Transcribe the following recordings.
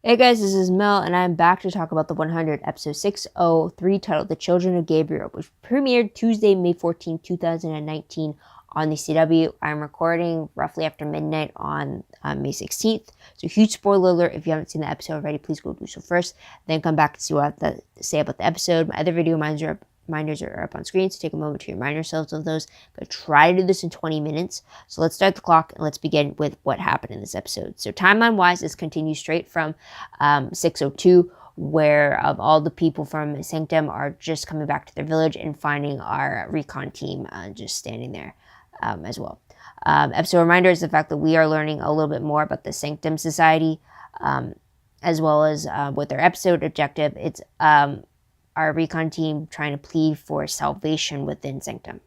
Hey guys, this is Mel, and I'm back to talk about the 100, episode 603, titled The Children of Gabriel, which premiered Tuesday, May 14, 2019 on the CW. I'm recording roughly after midnight on May 16th. So huge spoiler alert. If you haven't seen the episode already, please go do so first. Then come back and see what I have to say about the episode. My other video reminders are up on screen, so take a moment to remind yourselves of those. I'm going to try to do this in 20 minutes. So let's start the clock and let's begin with what happened in this episode. So timeline-wise, this continues straight from 602, where all the people from Sanctum are just coming back to their village and finding our recon team just standing there as well. Episode reminder is the fact that we are learning a little bit more about the Sanctum Society, as well as with their episode objective. It's our recon team trying to plead for salvation within Sanctum.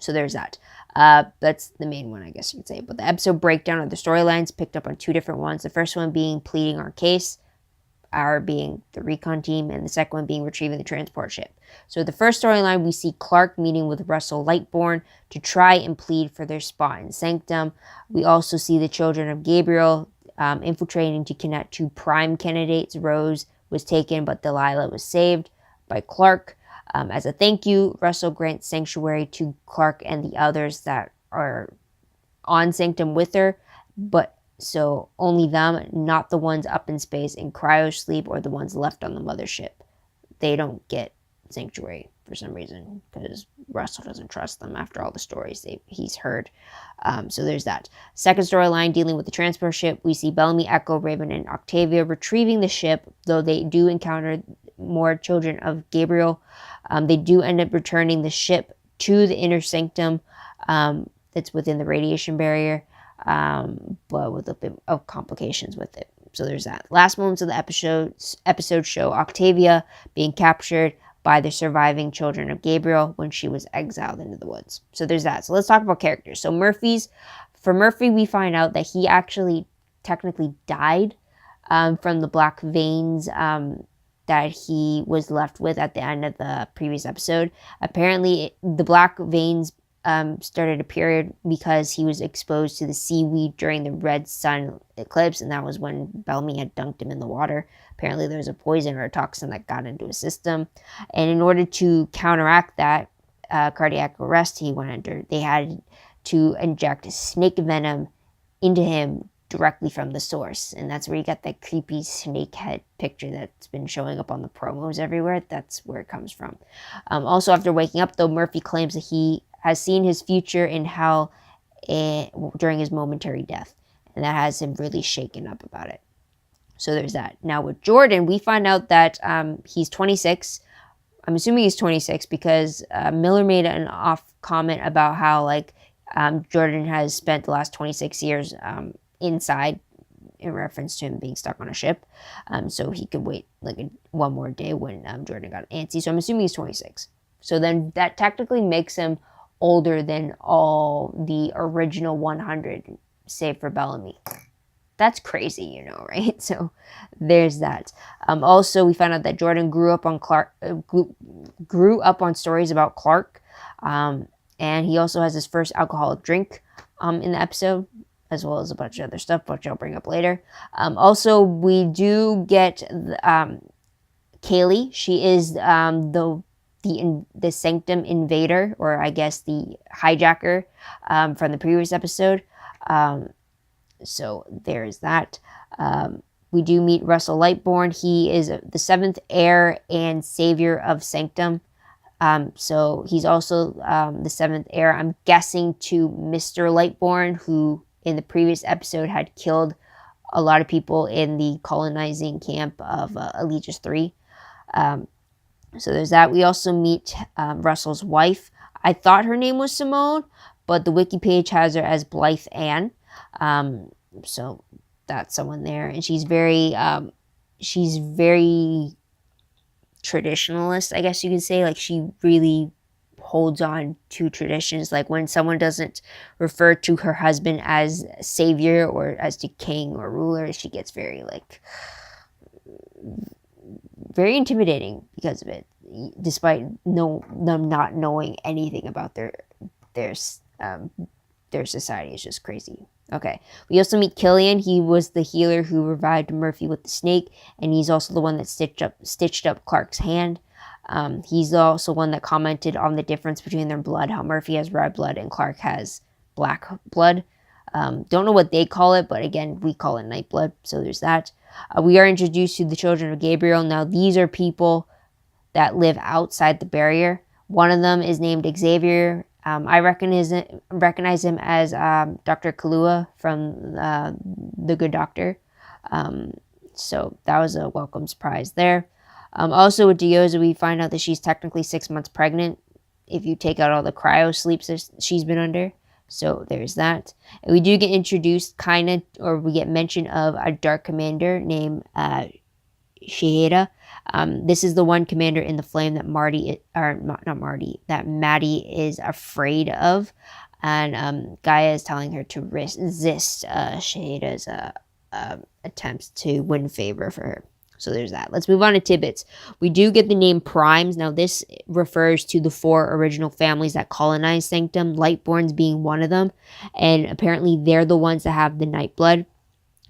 So there's that. That's the main one, I guess you could say. But the episode breakdown of the storylines picked up on two different ones. The first one being pleading our case, our being the recon team, and the second one being retrieving the transport ship. So the first storyline, we see Clark meeting with Russell Lightborn to try and plead for their spot in Sanctum. We also see the Children of Gabriel infiltrating to connect two prime candidates. Rose was taken, but Delilah was saved by Clark. As a thank you, Russell grants sanctuary to Clark and the others that are on Sanctum with her, but so only them, not the ones up in space in cryo sleep or the ones left on the mothership. They don't get sanctuary for some reason because Russell doesn't trust them after all the stories he's heard. So there's that. Second storyline, dealing with the transport ship, we see Bellamy, Echo, Raven, and Octavia retrieving the ship, though they do encounter more Children of Gabriel. They do end up returning the ship to the inner sanctum that's within the radiation barrier, but with a bit of complications with it. So there's that. Last moments of the episode show Octavia being captured by the surviving Children of Gabriel when she was exiled into the woods. So there's that. So let's talk about characters. So for Murphy, we find out that he actually technically died from the black veins that he was left with at the end of the previous episode. Apparently, the black veins started a period because he was exposed to the seaweed during the red sun eclipse, and that was when Bellamy had dunked him in the water. Apparently, there was a poison or a toxin that got into his system, and in order to counteract that cardiac arrest he went under, they had to inject snake venom into him directly from the source, and that's where you got that creepy snake head picture that's been showing up on the promos everywhere. That's where it comes from. Also, after waking up, though, Murphy claims that he has seen his future in hell during his momentary death, and that has him really shaken up about it. So there's that. Now with Jordan, we find out that he's 26. I'm assuming he's 26 because Miller made an off comment about how Jordan has spent the last 26 years inside, in reference to him being stuck on a ship, so he could wait one more day when Jordan got antsy. So I'm assuming he's 26. So then that technically makes him older than all the original 100, save for Bellamy. That's crazy, right? So there's that. Also, we found out that Jordan grew up on stories about Clark, and he also has his first alcoholic drink in the episode, as well as a bunch of other stuff, which I'll bring up later. Also, we do get Kaylee. She is the Sanctum invader, or I guess the hijacker from the previous episode. So there's that. We do meet Russell Lightborn. He is the seventh heir and savior of Sanctum. So he's also the seventh heir, I'm guessing, to Mr. Lightborn, who in the previous episode had killed a lot of people in the colonizing camp of Allegius 3. So there's that. We also meet Russell's wife. I thought her name was Simone, but the wiki page has her as Blythe Ann. So that's someone there, and she's very traditionalist, I guess you could say. She really holds on to traditions. When someone doesn't refer to her husband as savior or as the king or ruler, she gets very intimidating because of it, despite them not knowing anything about their society. Is just crazy. Okay. We also meet Killian. He was the healer who revived Murphy with the snake, and he's also the one that stitched up Clark's hand. He's also one that commented on the difference between their blood, how Murphy has red blood and Clark has black blood. Don't know what they call it, but again, we call it night blood, so there's that. We are introduced to the Children of Gabriel. Now, these are people that live outside the barrier. One of them is named Xavier. I recognize him as Dr. Kalua from The Good Doctor. So that was a welcome surprise there. Also with Dioza, we find out that she's technically 6 months pregnant if you take out all the cryo sleeps that she's been under. So there's that. And we do get introduced we get mention of a dark commander named Shaheda. This is the one commander in the flame that that Maddie is afraid of. And Gaia is telling her to resist Shaheda's attempts to win favor for her. So there's that. Let's move on to tidbits. We do get the name Primes. Now this refers to the 4 original families that colonized Sanctum, Lightborns being one of them. And apparently they're the ones that have the night blood,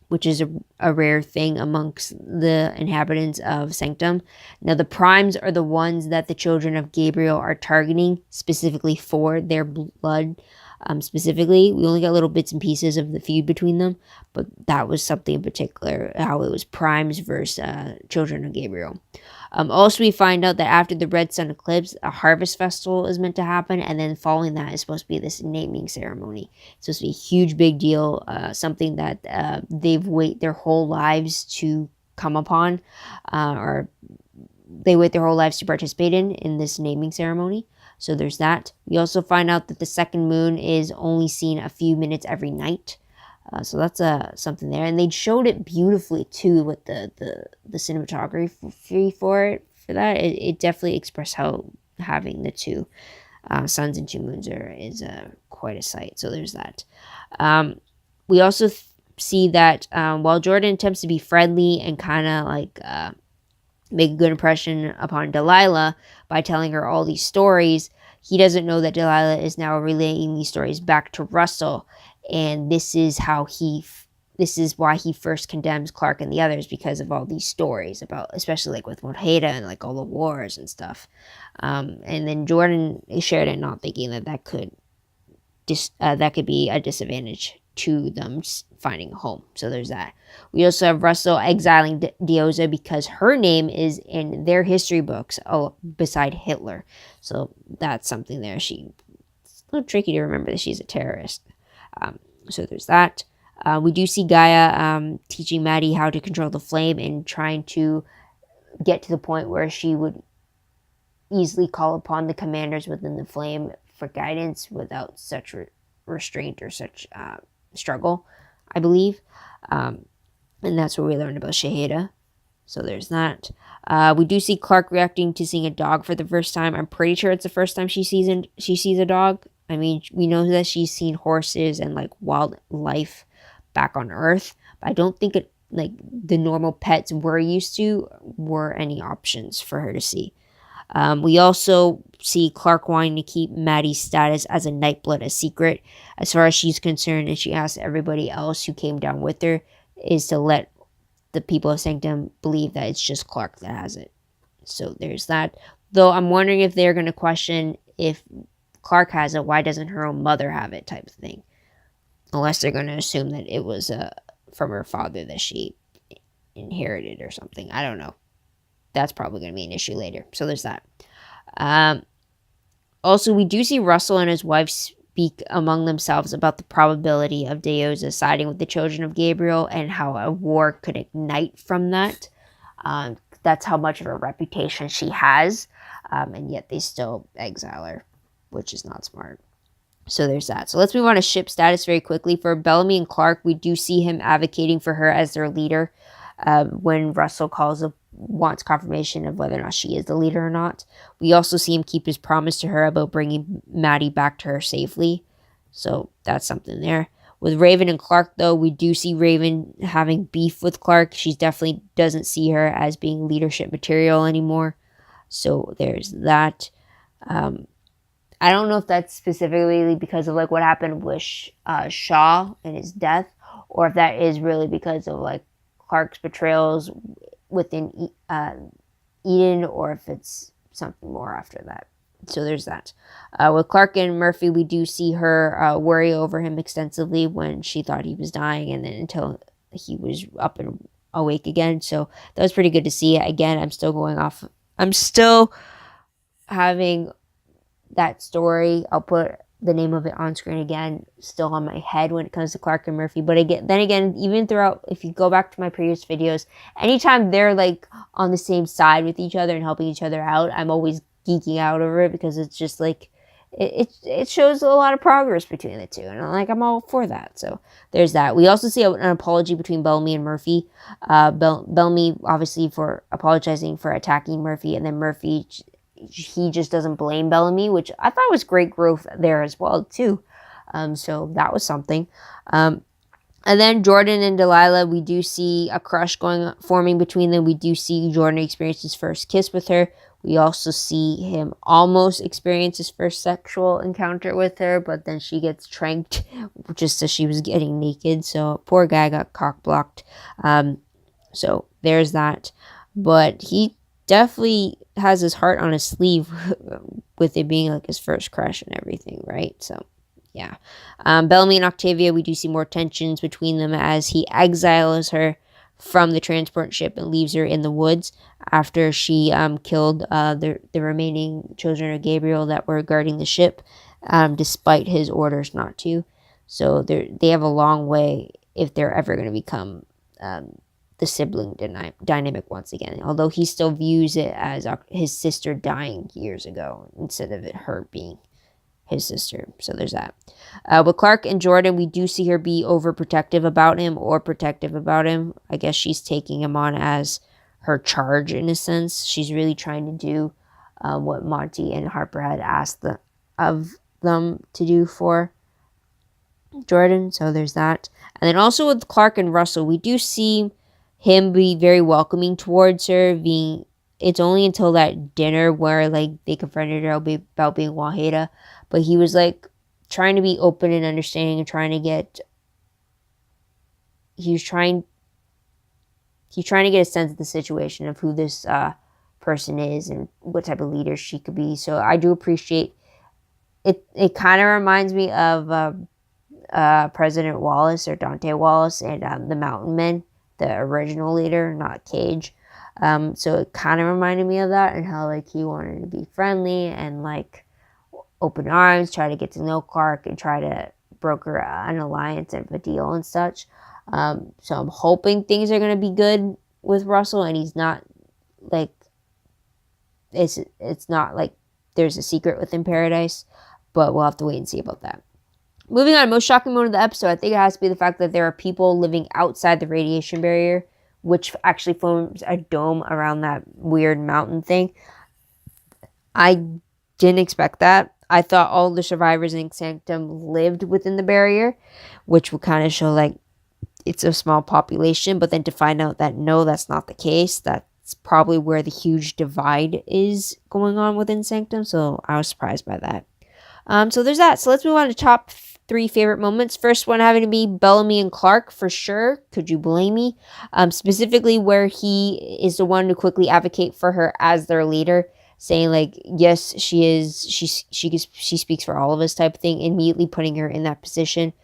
which is a rare thing amongst the inhabitants of Sanctum. Now, the Primes are the ones that the Children of Gabriel are targeting specifically for their blood. Specifically, we only got little bits and pieces of the feud between them, but that was something in particular, how it was Primes versus Children of Gabriel. Also, we find out that after the Red Sun eclipse, a harvest festival is meant to happen, and then following that is supposed to be this naming ceremony. It's supposed to be a huge, big deal, something that they've waited their whole lives to come upon, or they wait their whole lives to participate in this naming ceremony. So there's that. We also find out that the second moon is only seen a few minutes every night. So that's something there. And they showed it beautifully too with the cinematography for that. It definitely expressed how having the 2 suns and 2 moons is quite a sight. So there's that. We also see that while Jordan attempts to be friendly and kind of like make a good impression upon Delilah by telling her all these stories, he doesn't know that Delilah is now relaying these stories back to Russell, and this is why he first condemns Clark and the others, because of all these stories about, especially like with Mojada and like all the wars and stuff. And then Jordan shared it, not thinking that could be a disadvantage to them finding a home. So there's that. We also have Russell exiling Dioza because her name is in their history books beside Hitler. So that's something there. It's a little tricky to remember that she's a terrorist. So there's that. We do see Gaia teaching Maddie how to control the flame and trying to get to the point where she would easily call upon the commanders within the flame for guidance without such restraint or such struggle, I believe. And that's where we learned about Shaheda. So there's that. We do see Clark reacting to seeing a dog for the first time. I'm pretty sure it's the first time she sees a dog. I mean, we know that she's seen horses and like wildlife back on Earth, but I don't think the normal pets we're used to were any options for her to see. We also see Clark wanting to keep Maddie's status as a Nightblood a secret as far as she's concerned, and she asks everybody else who came down with her is to let the people of Sanctum believe that it's just Clark that has it. So there's that. Though I'm wondering if they're going to question, if Clark has it, why doesn't her own mother have it, type of thing. Unless they're going to assume that it was from her father that she inherited or something. I don't know. That's probably going to be an issue later. So there's that. Also, we do see Russell and his wife speak among themselves about the probability of Dioza siding with the Children of Gabriel and how a war could ignite from that. That's how much of a reputation she has. And yet they still exile her, which is not smart. So there's that. So let's move on to ship status very quickly. For Bellamy and Clark, we do see him advocating for her as their leader when Russell wants confirmation of whether or not she is the leader or not. We also see him keep his promise to her about bringing Maddie back to her safely. So that's something there. With Raven and Clark, though, we do see Raven having beef with Clark. She definitely doesn't see her as being leadership material anymore. So there's that. I don't know if that's specifically because of like what happened with Shaw and his death, or if that is really because of like Clark's betrayals within Eden, or if it's something more after that. So there's that. With Clark and Murphy, we do see her worry over him extensively when she thought he was dying, and then until he was up and awake again. So that was pretty good to see. Again, I'm still having that story. I'll put the name of it on screen again, still on my head when it comes to Clark and Murphy. But again, even throughout, if you go back to my previous videos, anytime they're like on the same side with each other and helping each other out, I'm always geeking out over it, because it's just like it shows a lot of progress between the two, and I'm all for that. So there's that. We also see an apology between Bellamy and Murphy. Bellamy obviously for apologizing for attacking Murphy, and then Murphy, he just doesn't blame Bellamy, which I thought was great growth there as well too. So that was something. And then Jordan and Delilah, we do see a crush forming between them. We do see Jordan experience his first kiss with her. We also see him almost experience his first sexual encounter with her, but then she gets tranked just as she was getting naked. So poor guy got cock blocked. So there's that. But he definitely has his heart on his sleeve with it being like his first crush and everything, right? So yeah. Bellamy and Octavia, we do see more tensions between them as he exiles her from the transport ship and leaves her in the woods after she killed the remaining children of Gabriel that were guarding the ship, despite his orders not to. So they have a long way if they're ever going to become the sibling dynamic once again, although he still views it as his sister dying years ago instead of it her being his sister. So there's that. With Clark and Jordan, we do see her be overprotective about him or protective about him. I guess she's taking him on as her charge in a sense. She's really trying to do what Monty and Harper had asked of them to do for Jordan. So there's that. And then also with Clark and Russell, we do see him be very welcoming towards her. It's only until that dinner where like they confronted her about being Wajeda, but he was like trying to be open and understanding and trying to get. He's trying to get a sense of the situation of who this person is and what type of leader she could be. So I do appreciate it. It kind of reminds me of President Wallace or Dante Wallace and the Mountain Men, the original leader, not Cage. So it kind of reminded me of that, and how like he wanted to be friendly and like open arms, try to get to know Clark and try to broker an alliance and a deal and such. So I'm hoping things are going to be good with Russell, and he's not like it's not like there's a secret within Paradise, but we'll have to wait and see about that. Moving on, most shocking moment of the episode, I think it has to be the fact that there are people living outside the radiation barrier, which actually forms a dome around that weird mountain thing. I didn't expect that. I thought all the survivors in Sanctum lived within the barrier, which would kind of show like it's a small population, but then to find out that no, that's not the case. That's probably where the huge divide is going on within Sanctum, so I was surprised by that. So there's that. So let's move on to top 3 favorite moments. First one having to be Bellamy and Clark for sure. Could you blame me? Specifically where he is the one to quickly advocate for her as their leader, saying like, yes, she is. She speaks for all of us type of thing. Immediately putting her in that position.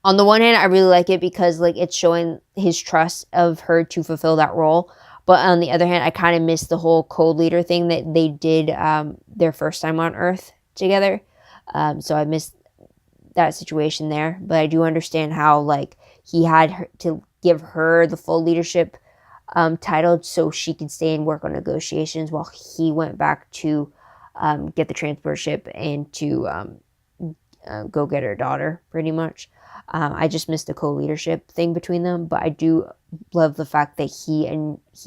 On the one hand, I really like it because like it's showing his trust of her to fulfill that role. But on the other hand, I kind of miss the whole cold leader thing that they did their first time on Earth together. So I missed that situation there. But I do understand how like he had to give her the full leadership title so she could stay and work on negotiations while he went back to get the transport ship and to go get her daughter, pretty much. I just missed the co-leadership thing between them, but I do love the fact that he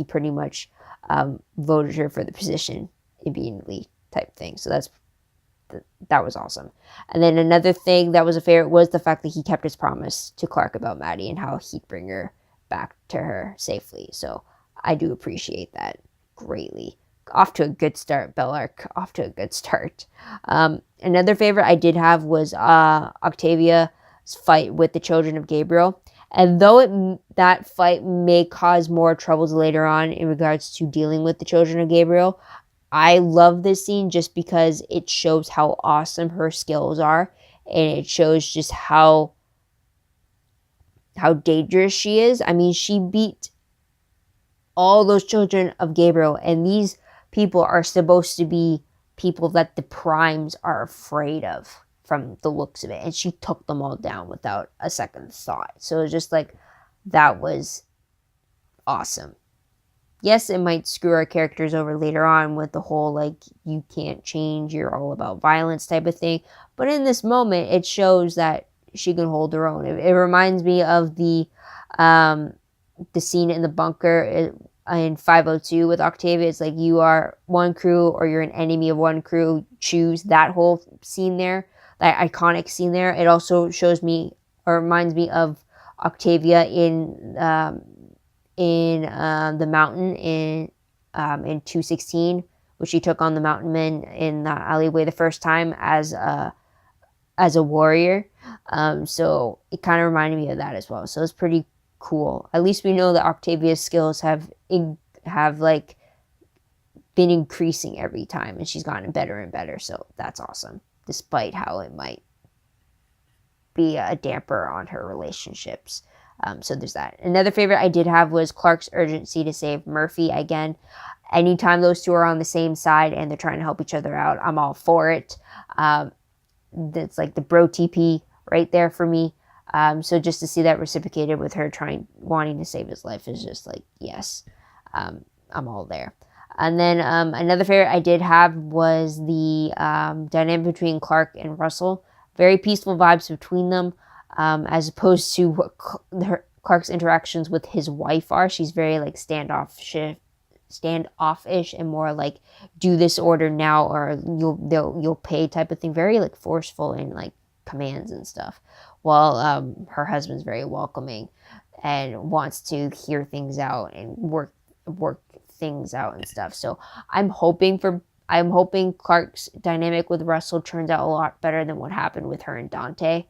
pretty much voted her for the position immediately type thing. So that was awesome. And then another thing that was a favorite was the fact that he kept his promise to Clark about Maddie and how he'd bring her back to her safely. So I do appreciate that greatly. off to a good start, Bellark. Off to a good start. Another favorite I did have was Octavia's fight with the Children of Gabriel. And though that fight may cause more troubles later on in regards to dealing with the Children of Gabriel, I love this scene just because it shows how awesome her skills are, and it shows just how dangerous she is. I mean, she beat all those Children of Gabriel, and these people are supposed to be people that the primes are afraid of from the looks of it, and she took them all down without a second thought. So it's just like, that was awesome. Yes, it might screw our characters over later on with the whole, like, you can't change, you're all about violence type of thing, but in this moment, it shows that she can hold her own. It reminds me of the scene in the bunker in 502 with Octavia. It's like, you are one crew or you're an enemy of one crew. Choose. That whole scene there, that iconic scene there. It also shows me, or reminds me of Octavia in the mountain in 216, which she took on the mountain men in the alleyway the first time as a warrior. So it kind of reminded me of that as well. So it's pretty cool. At least we know that Octavia's skills have like been increasing every time, and she's gotten better and better. So that's awesome, despite how it might be a damper on her relationships. So there's that. Another favorite I did have was Clark's urgency to save Murphy. Again, anytime those two are on the same side and they're trying to help each other out, I'm all for it. That's like the bro TP right there for me. So just to see that reciprocated with her wanting to save his life is just like, yes, I'm all there. And then another favorite I did have was the dynamic between Clark and Russell. Very peaceful vibes between them, as opposed to what Clark's interactions with his wife are. She's very like standoffish and more like, do this order now or you'll pay type of thing. Very like forceful in like commands and stuff. While her husband's very welcoming and wants to hear things out and work things out and stuff. So I'm hoping Clark's dynamic with Russell turns out a lot better than what happened with her and Dante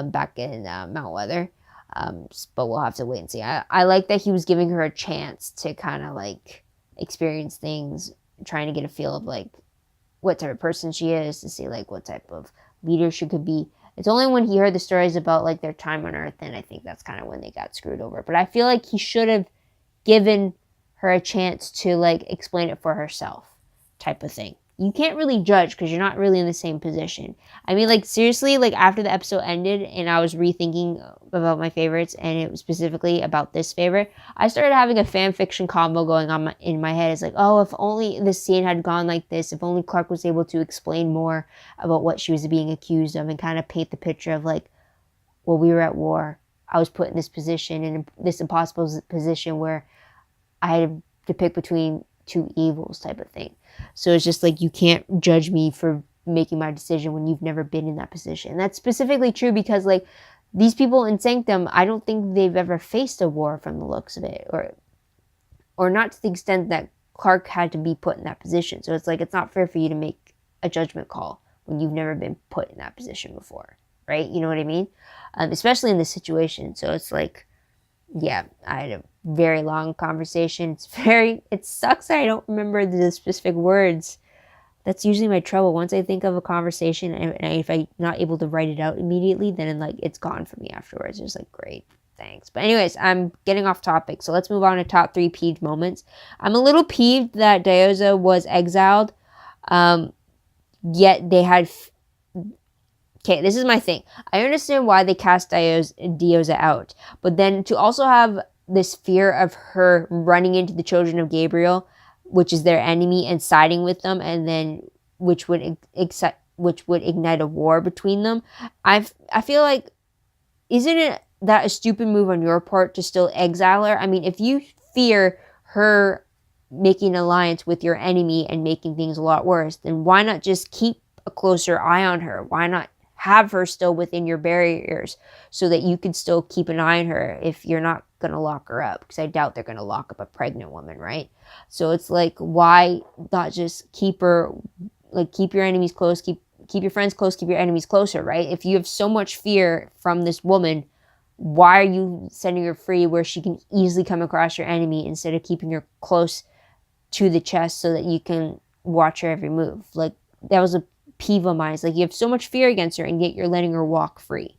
back in Mount Weather. But we'll have to wait and see. I like that he was giving her a chance to kind of like experience things, trying to get a feel of like what type of person she is, to see like what type of leader she could be. It's only when he heard the stories about like their time on Earth, and I think that's kind of when they got screwed over. But I feel like he should have given her a chance to like explain it for herself, type of thing. You can't really judge because you're not really in the same position. I mean, like, seriously, like, after the episode ended and I was rethinking about my favorites, and it was specifically about this favorite, I started having a fan fiction combo going on in my head. It's like, oh, if only this scene had gone like this, if only Clark was able to explain more about what she was being accused of and kind of paint the picture of, like, well, we were at war. I was put in this position, in this impossible position where I had to pick between two evils type of thing. So it's just like, you can't judge me for making my decision when you've never been in that position. And that's specifically true because, like, these people in Sanctum, I don't think they've ever faced a war from the looks of it, or not to the extent that Clark had to be put in that position. So it's like, it's not fair for you to make a judgment call when you've never been put in that position before, right? You know what I mean? Especially in this situation. So it's like, yeah, I had a very long conversation. It sucks that I don't remember the specific words. That's usually my trouble. Once I think of a conversation, and if I'm not able to write it out immediately, then like it's gone for me afterwards. It's like, great, thanks. But anyways, I'm getting off topic. So let's move on to top 3 peeved moments. I'm a little peeved that Diyoza was exiled, yet they had... Okay, this is my thing. I understand why they cast Diyoza out, but then to also have this fear of her running into the Children of Gabriel, which is their enemy, and siding with them, and then which would ignite a war between them. I feel like, isn't it that a stupid move on your part to still exile her? I mean, if you fear her making an alliance with your enemy and making things a lot worse, then why not just keep a closer eye on her? Why not have her still within your barriers so that you can still keep an eye on her if you're not going to lock her up, because I doubt they're going to lock up a pregnant woman, right? So it's like, why not just keep her, like, keep your enemies close, keep your friends close, keep your enemies closer, right? If you have so much fear from this woman, why are you setting her free where she can easily come across your enemy instead of keeping her close to the chest so that you can watch her every move? Like, that was a peeve of mine. It's like, you have so much fear against her and yet you're letting her walk free.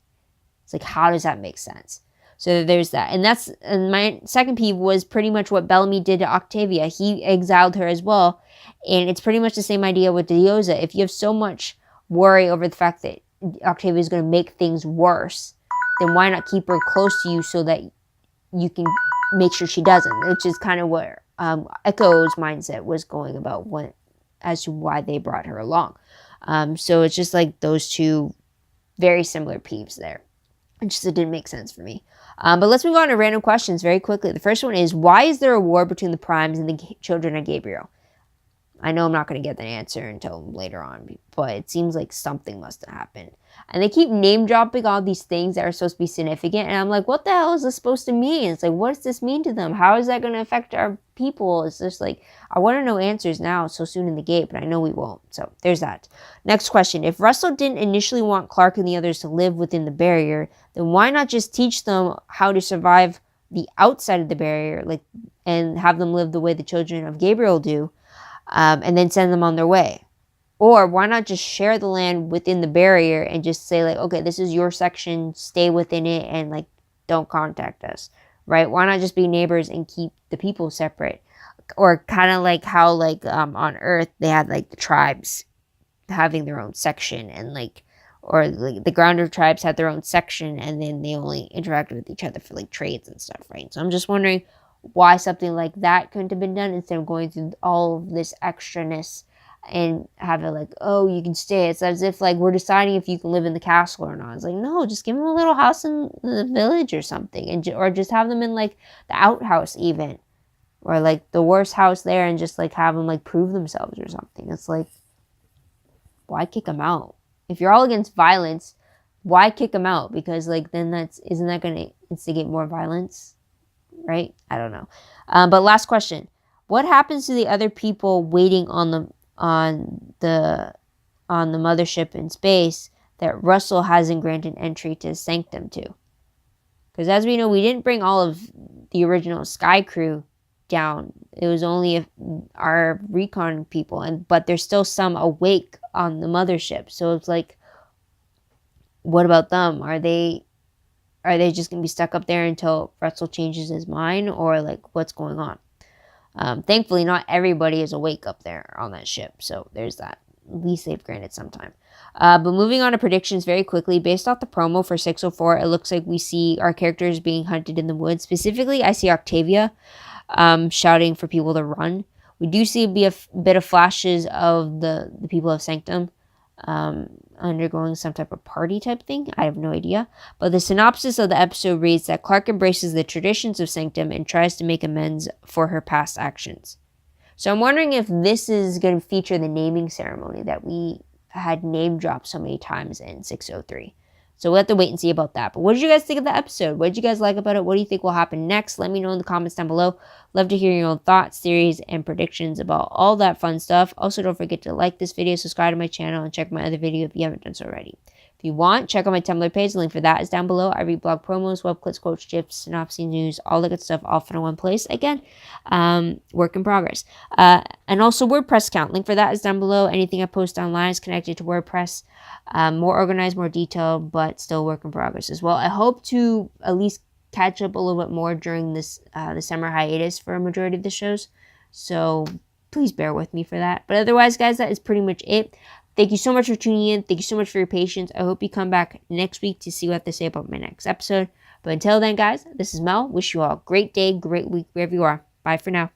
It's like, how does that make sense? So there's that. And my second peeve was pretty much what Bellamy did to Octavia. He exiled her as well. And it's pretty much the same idea with Diosa. If you have so much worry over the fact that Octavia is going to make things worse, then why not keep her close to you so that you can make sure she doesn't? Which is kind of where Echo's mindset was going about as to why they brought her along. So it's just like those two very similar peeves there. It didn't make sense for me. But let's move on to random questions very quickly. The first one is, why is there a war between the Primes and the Children of Gabriel? I know I'm not going to get the answer until later on, but it seems like something must have happened. And they keep name dropping all these things that are supposed to be significant. And I'm like, what the hell is this supposed to mean? It's like, what does this mean to them? How is that going to affect our people? It's just like, I want to know answers now so soon in the gate, but I know we won't. So there's that. Next question. If Russell didn't initially want Clark and the others to live within the barrier, then why not just teach them how to survive the outside of the barrier, and have them live the way the Children of Gabriel do, and then send them on their way? Or why not just share the land within the barrier and just say, like, okay, this is your section, stay within it, and, like, don't contact us, right? Why not just be neighbors and keep the people separate? Or kind of like how, like, on Earth, they had, like, the tribes having their own section, and, like, or like, the Grounder tribes had their own section, and then they only interacted with each other for, like, trades and stuff, right? So I'm just wondering why something like that couldn't have been done instead of going through all of this extraness and have it like, oh, you can stay. It's as if, like, we're deciding if you can live in the castle or not. It's like, no, just give them a little house in the village or something, or just have them in, like, the outhouse even, or, like, the worst house there, and just, like, have them, like, prove themselves or something. It's like, why kick them out? If you're all against violence, why kick them out? Because, like, then isn't that going to instigate more violence? Right? I don't know. But last question. What happens to the other people waiting on the mothership in space that Russell hasn't granted entry to Sanctum to? Because as we know, we didn't bring all of the original Sky Crew down. It was only our recon people, but there's still some awake on the mothership. So it's like, what about them? Are they just going to be stuck up there until Russell changes his mind, or, like, what's going on? Thankfully, not everybody is awake up there on that ship, so there's that. At least they've granted some time. But moving on to predictions very quickly. Based off the promo for 604, it looks like we see our characters being hunted in the woods. Specifically, I see Octavia shouting for people to run. We do see a bit of flashes of the people of Sanctum undergoing some type of party type thing. I have no idea. But the synopsis of the episode reads that Clark embraces the traditions of Sanctum and tries to make amends for her past actions. So I'm wondering if this is going to feature the naming ceremony that we had name dropped so many times in 603. So we'll have to wait and see about that. But what did you guys think of the episode? What did you guys like about it? What do you think will happen next? Let me know in the comments down below. Love to hear your own thoughts, theories, and predictions about all that fun stuff. Also, don't forget to like this video, subscribe to my channel, and check my other video if you haven't done so already. If you want, check out my Tumblr page. The link for that is down below. I read blog promos, web clips, quotes, gifs, synopses, news, all the good stuff, all in one place. Again, work in progress. And also WordPress account. Link for that is down below. Anything I post online is connected to WordPress. More organized, more detailed, but still work in progress as well. I hope to at least catch up a little bit more during this the summer hiatus for a majority of the shows. So please bear with me for that. But otherwise, guys, that is pretty much it. Thank you so much for tuning in. Thank you so much for your patience. I hope you come back next week to see what I have to say about my next episode. But until then, guys, this is Mel. Wish you all a great day, great week, wherever you are. Bye for now.